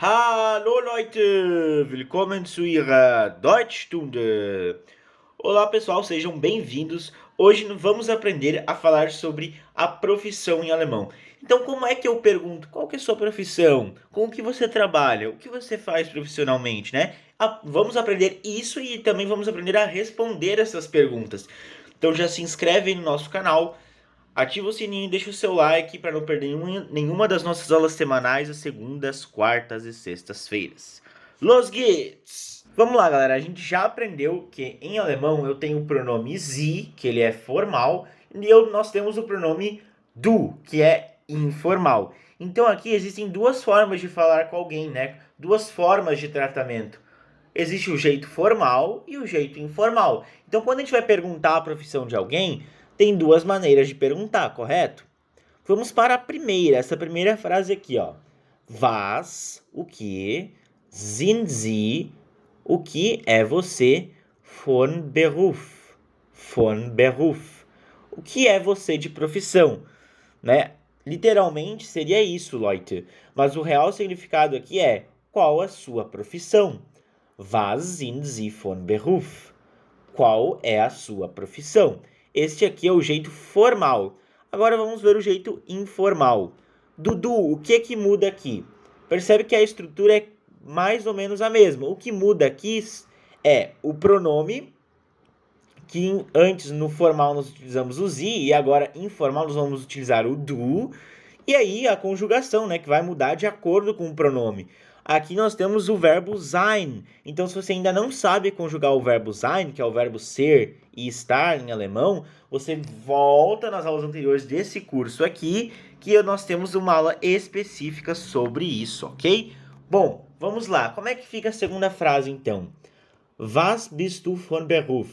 Hallo Leute, willkommen zu Ihrer Deutschstunde. Olá pessoal, sejam bem-vindos. Hoje vamos aprender a falar sobre a profissão em alemão. Então, como é que eu pergunto qual que é a sua profissão? Com o que você trabalha? O que você faz profissionalmente, né? Vamos aprender isso e também vamos aprender a responder essas perguntas. Então já se inscreve aí no nosso canal. Ativa o sininho e deixa o seu like para não perder nenhuma das nossas aulas semanais às segundas, quartas e sextas-feiras. Los geht's! Vamos lá, galera. A gente já aprendeu que em alemão eu tenho o pronome sie, que ele é formal, e nós temos o pronome du, que é informal. Então aqui existem duas formas de falar com alguém, né? Duas formas de tratamento. Existe o jeito formal e o jeito informal. Então, quando a gente vai perguntar a profissão de alguém, tem duas maneiras de perguntar, correto? Vamos para a primeira, essa primeira frase aqui, ó. Was, o que, sind Sie, o que é você, von Beruf, von Beruf. O que é você de profissão, né? Literalmente seria isso, Leute. Mas o real significado aqui é qual a sua profissão? Was sind Sie von Beruf? Qual é a sua profissão? Este aqui é o jeito formal. Agora vamos ver o jeito informal. Dudu, o que muda aqui? Percebe que a estrutura é mais ou menos a mesma. O que muda aqui é o pronome, que antes no formal nós utilizamos o sie, e agora informal nós vamos utilizar o du. E aí a conjugação, né, que vai mudar de acordo com o pronome. Aqui nós temos o verbo sein. Então, se você ainda não sabe conjugar o verbo sein, que é o verbo ser e estar em alemão, você volta nas aulas anteriores desse curso aqui, que nós temos uma aula específica sobre isso, ok? Bom, vamos lá. Como é que fica a segunda frase, então? Was bist du von Beruf?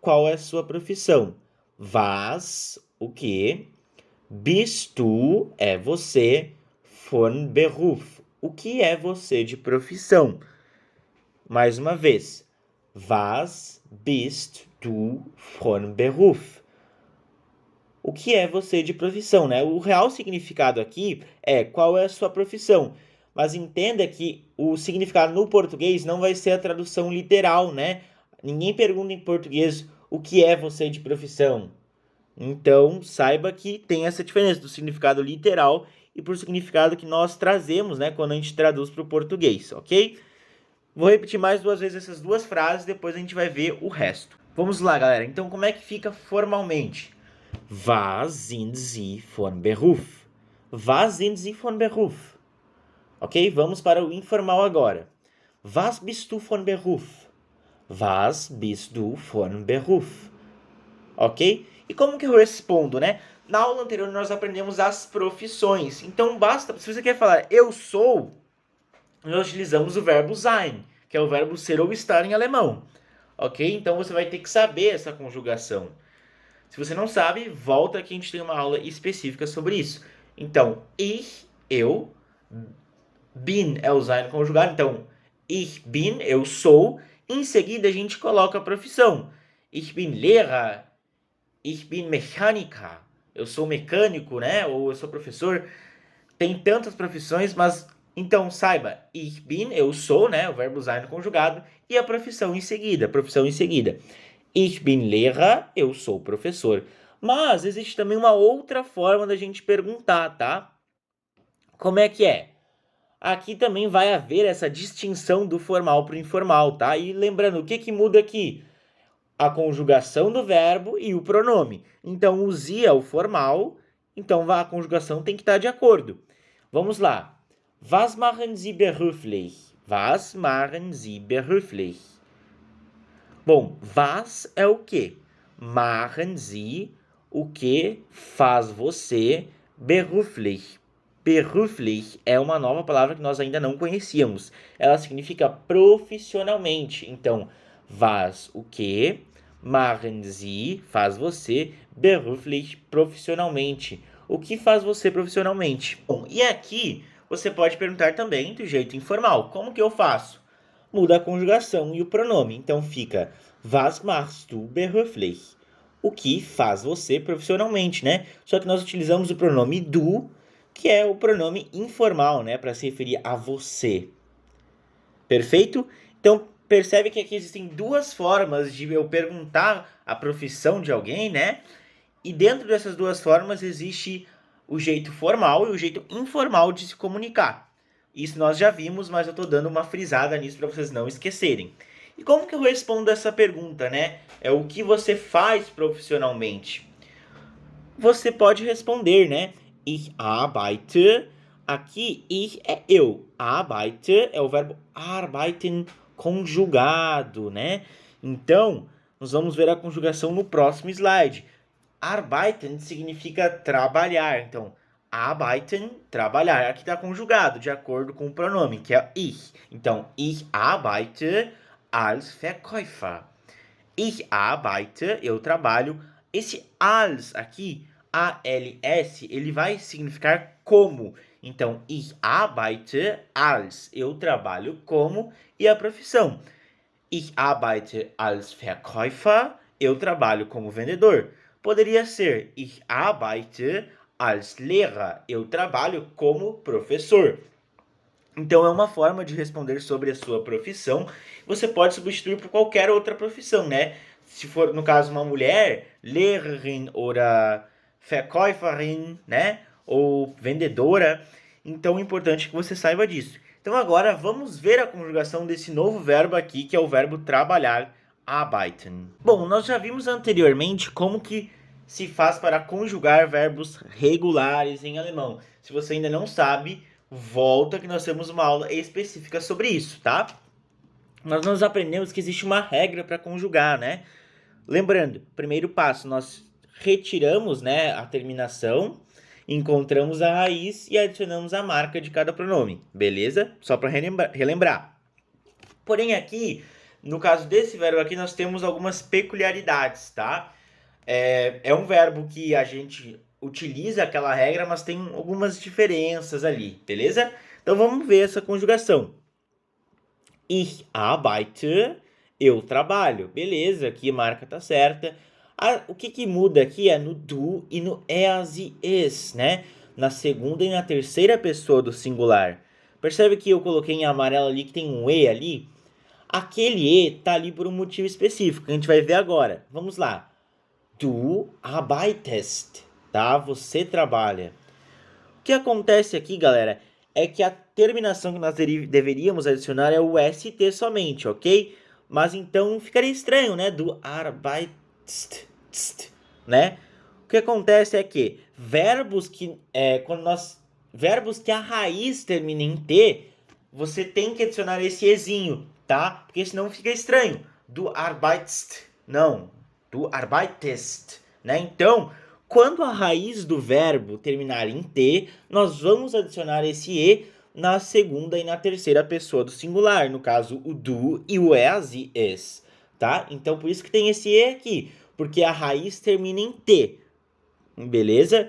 Qual é a sua profissão? Was, o que? Bist du é você, von Beruf. O que é você de profissão? Mais uma vez. Was bist du von Beruf? O que é você de profissão, né? O real significado aqui é qual é a sua profissão. Mas entenda que o significado no português não vai ser a tradução literal, né? Ninguém pergunta em português o que é você de profissão. Então, saiba que tem essa diferença do significado literal e por significado que nós trazemos, né, quando a gente traduz para o português, ok? Vou repetir mais duas vezes essas duas frases, depois a gente vai ver o resto. Vamos lá, galera. Então, como é que fica formalmente? Was sind Sie von Beruf? Was sind Sie von Beruf? Ok? Vamos para o informal agora. Was bist du von Beruf? Was bist du von Beruf? Ok? E como que eu respondo, né? Na aula anterior nós aprendemos as profissões. Então basta, se você quer falar eu sou, nós utilizamos o verbo sein, que é o verbo ser ou estar em alemão. Ok? Então você vai ter que saber essa conjugação. Se você não sabe, volta que a gente tem uma aula específica sobre isso. Então, eu, bin é o sein conjugado. Então, ich bin, eu sou. Em seguida a gente coloca a profissão. Ich bin Lehrer. Ich bin Mechaniker. Eu sou mecânico, né? Ou eu sou professor. Tem tantas profissões, mas então saiba, ich bin, eu sou, né? O verbo sein conjugado e a profissão em seguida, Ich bin Lehrer, eu sou professor. Mas existe também uma outra forma da gente perguntar, tá? Como é que é? Aqui também vai haver essa distinção do formal para o informal, tá? E lembrando, o que muda aqui? A conjugação do verbo e o pronome. Então, o sie é o formal, então a conjugação tem que estar de acordo. Vamos lá. Was machen Sie beruflich? Was machen Sie beruflich? Bom, was é o que? Machen Sie, o que faz você, beruflich. Beruflich é uma nova palavra que nós ainda não conhecíamos. Ela significa profissionalmente. Então, was, o que? Machen Sie, faz você, beruflich, profissionalmente. O que faz você profissionalmente? Bom, e aqui você pode perguntar também do jeito informal. Como que eu faço? Muda a conjugação e o pronome. Então fica Was machst du beruflich? O que faz você profissionalmente, né? Só que nós utilizamos o pronome du que é o pronome informal, né, para se referir a você. Perfeito? Então, percebe que aqui existem duas formas de eu perguntar a profissão de alguém, né? E dentro dessas duas formas existe o jeito formal e o jeito informal de se comunicar. Isso nós já vimos, mas eu estou dando uma frisada nisso para vocês não esquecerem. E como que eu respondo essa pergunta, né? É o que você faz profissionalmente? Você pode responder, né? Ich arbeite. Aqui, ich é eu. Arbeite é o verbo arbeiten conjugado, né? Então, nós vamos ver a conjugação no próximo slide. Arbeiten significa trabalhar. Então, arbeiten, trabalhar. Aqui está conjugado, de acordo com o pronome, que é ich. Então, ich arbeite als Verkäufer. Ich arbeite, eu trabalho. Esse als aqui, A-L-S, ele vai significar como. Então, ich arbeite als, eu trabalho como, e a profissão. Ich arbeite als Verkäufer, eu trabalho como vendedor. Poderia ser ich arbeite als Lehrer, eu trabalho como professor. Então é uma forma de responder sobre a sua profissão. Você pode substituir por qualquer outra profissão, né? Se for, no caso, uma mulher, Lehrerin ou Verkäuferin, né? Ou vendedora. Então é importante que você saiba disso. Então agora vamos ver a conjugação desse novo verbo aqui, que é o verbo trabalhar, arbeiten. Bom, nós já vimos anteriormente como que se faz para conjugar verbos regulares em alemão. Se você ainda não sabe, volta que nós temos uma aula específica sobre isso, tá? Nós aprendemos que existe uma regra para conjugar, né? Lembrando, primeiro passo, nós retiramos, né, a terminação, encontramos a raiz e adicionamos a marca de cada pronome, beleza? Só para relembrar. Porém aqui, no caso desse verbo aqui, nós temos algumas peculiaridades, tá? É um verbo que a gente utiliza aquela regra, mas tem algumas diferenças ali, beleza? Então vamos ver essa conjugação. Ich arbeite, eu trabalho. Beleza, aqui a marca tá certa. O que muda aqui é no du e no er, sie, es, né? Na segunda e na terceira pessoa do singular. Percebe que eu coloquei em amarelo ali que tem um e ali? Aquele e tá ali por um motivo específico, que a gente vai ver agora. Vamos lá. Du arbeitest, tá? Você trabalha. O que acontece aqui, galera, é que a terminação que nós deveríamos adicionar é o ST somente, ok? Mas então ficaria estranho, né? Du arbeitest, né? O que acontece é que verbos que verbos que a raiz termina em T, você tem que adicionar esse ezinho, tá? Porque senão fica estranho. Du arbeitest, não. Du arbeitest, né? Então, quando a raiz do verbo terminar em T, nós vamos adicionar esse E na segunda e na terceira pessoa do singular, no caso o du e o er, sie, es, tá? Então, por isso que tem esse E aqui, porque a raiz termina em T, beleza?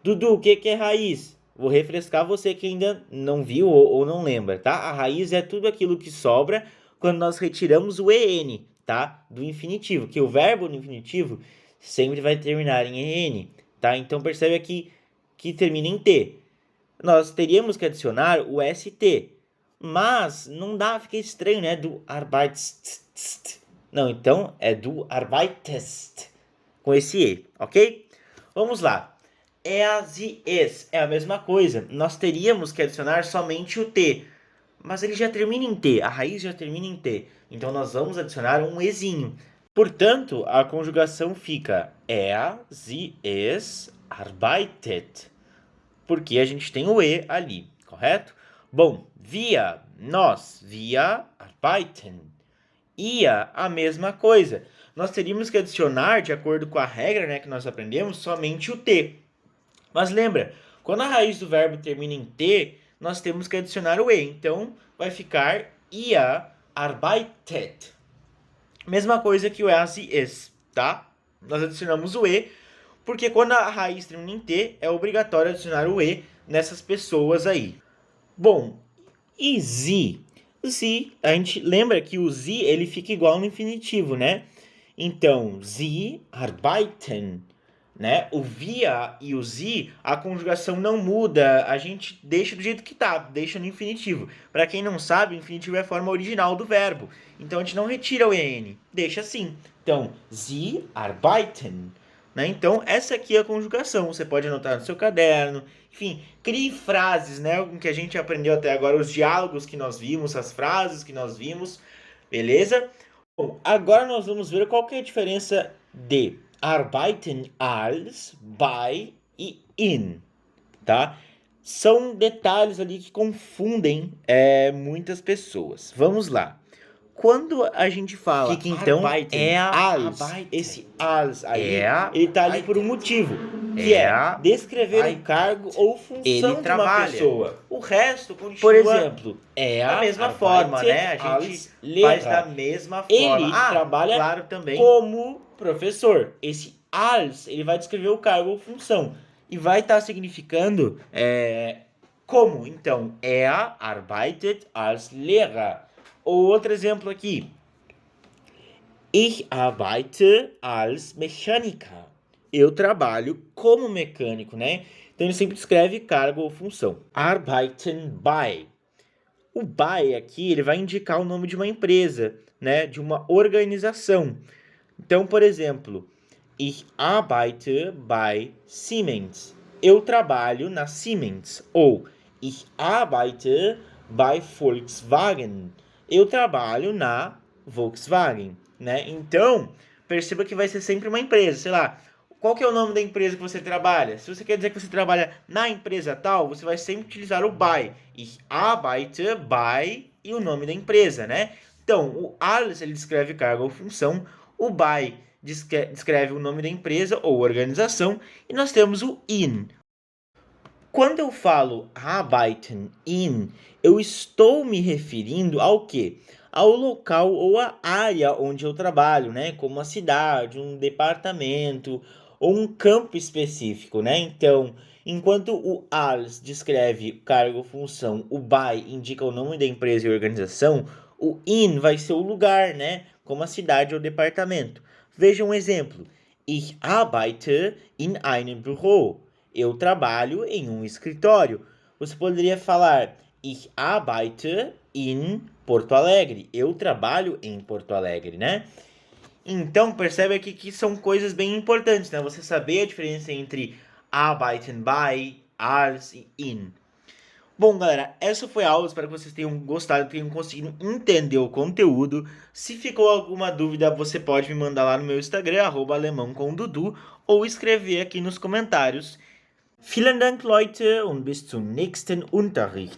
Dudu, o que é raiz? Vou refrescar você que ainda não viu ou não lembra, tá? A raiz é tudo aquilo que sobra quando nós retiramos o EN, tá? Do infinitivo, que o verbo no infinitivo sempre vai terminar em EN, tá? Então percebe aqui que termina em T. Nós teríamos que adicionar o ST, mas não dá, fica estranho, né? Do arbeitest. Não, então é do arbeitest, com esse E, ok? Vamos lá. Er, sie, es é a mesma coisa. Nós teríamos que adicionar somente o T, mas ele já termina em T, a raiz já termina em T. Então nós vamos adicionar um Ezinho. Portanto, a conjugação fica er, sie, es, arbeitet. Porque a gente tem o E ali, correto? Bom, wir, nós, wir arbeiten. Ia, a mesma coisa. Nós teríamos que adicionar, de acordo com a regra, né, que nós aprendemos, somente o T. Mas lembra, quando a raiz do verbo termina em T, nós temos que adicionar o E. Então, vai ficar ihr arbeitet. Mesma coisa que o er, sie, es, tá? Nós adicionamos o E, porque quando a raiz termina em T, é obrigatório adicionar o E nessas pessoas aí. Bom, e sie? Sie, a gente lembra que o sie, ele fica igual no infinitivo, né? Então, sie arbeiten. né? O wir e o sie, a conjugação não muda, a gente deixa do jeito que tá, deixa no infinitivo. Para quem não sabe, o infinitivo é a forma original do verbo. Então a gente não retira o en, deixa assim. Então, sie arbeiten, né? Então, essa aqui é a conjugação. Você pode anotar no seu caderno. Enfim, crie frases, né? O que a gente aprendeu até agora, os diálogos que nós vimos, as frases que nós vimos, beleza? Bom, agora nós vamos ver qual que é a diferença de arbeiten als, bei e in, tá? São detalhes ali que confundem muitas pessoas. Vamos lá. Quando a gente fala que então arbeiten, als, arbeiten. Esse als aí, É, ele tá ali por um motivo, que é descrever um cargo ou função Ele de trabalha. uma pessoa. O resto continua, Por exemplo, da mesma forma, né? A gente faz da mesma forma. Ele trabalha claro, também. como professor. Esse als, ele vai descrever o cargo ou função. E vai estar significando como. Então, arbeitet als Lehrer. Ou outro exemplo aqui. Ich arbeite als Mechaniker. Eu trabalho como mecânico, né? Então ele sempre descreve cargo ou função. Arbeiten bei. O by aqui, ele vai indicar o nome de uma empresa, né? De uma organização. Então, por exemplo, ich arbeite bei Siemens. Eu trabalho na Siemens. Ou ich arbeite bei Volkswagen. Eu trabalho na Volkswagen, né? Então, perceba que vai ser sempre uma empresa, sei lá. Qual que é o nome da empresa que você trabalha? Se você quer dizer que você trabalha na empresa tal, você vai sempre utilizar o by. Ich arbeite bei e o nome da empresa, né? Então, o als, ele descreve cargo ou função, o by descreve o nome da empresa ou organização, e nós temos o in. Quando eu falo arbeiten in, eu estou me referindo ao quê? Ao local ou à área onde eu trabalho, né? Como a cidade, um departamento ou um campo específico, né? Então, enquanto o als descreve cargo ou função, o by indica o nome da empresa e organização, o in vai ser o lugar, né? Como a cidade ou departamento. Veja um exemplo. Ich arbeite in einem Büro. Eu trabalho em um escritório. Você poderia falar Ich arbeite in Porto Alegre. Eu trabalho em Porto Alegre, né? Então, percebe aqui que são coisas bem importantes, né? Você saber a diferença entre arbeiten bei, als e in. Bom, galera, essa foi a aula. Espero que vocês tenham gostado, tenham conseguido entender o conteúdo. Se ficou alguma dúvida, você pode me mandar lá no meu Instagram, @alemãocomdudu, ou escrever aqui nos comentários. Vielen Dank, Leute, und bis zum nächsten Unterricht.